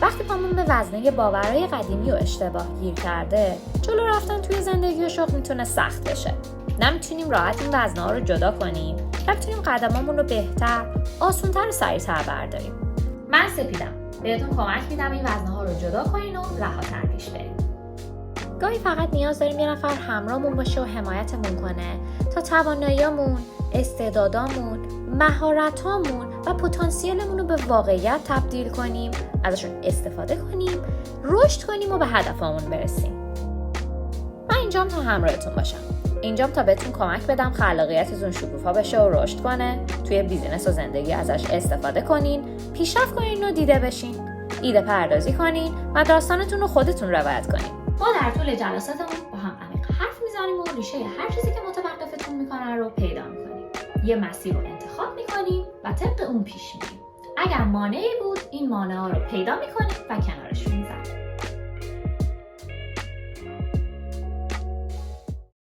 وقتی پامون به وزنه باورهای قدیمی و اشتباه گیر کرده، جلو رفتن توی زندگی و شغل میتونه سخت بشه. نمیتونیم راحت این وزنه‌ها رو جدا کنیم، نمیتونیم قدمامون رو بهتر، آسون‌تر و سریع‌تر برداریم. من سپیدم. بهتون کمک میدم این وزنه‌ها رو جدا کنین و رهاتر پیش بریم. گاهی فقط نیاز داریم یه نفر همراهمون باشه و حمایتمون کنه تا تواناییامون، استعدادامون، مهارتامون و پتانسیلمون رو به واقعیت تبدیل کنیم، ازشون استفاده کنیم، رشد کنیم و به هدفمون برسیم. من اینجام تا همراهتون باشم. اینجام تا بهتون کمک بدم خلاقیتتون شکوفا بشه و رشد کنه، توی بیزینس و زندگی ازش استفاده کنین، پیشرفت کنین و دیده بشین، ایده پردازی کنین و داستانتون رو خودتون روایت کنین. ما در طول جلساتمون با هم عمیق حرف میزنیم و ریشه هر چیزی که متوقفتون میکنه رو پیدا میکنیم. یه مسیر رو انتخاب میکنیم و طبق اون پیش میریم. اگر مانعی بود، این مانع‌ها رو پیدا میکنیم و کنارش میذاریم.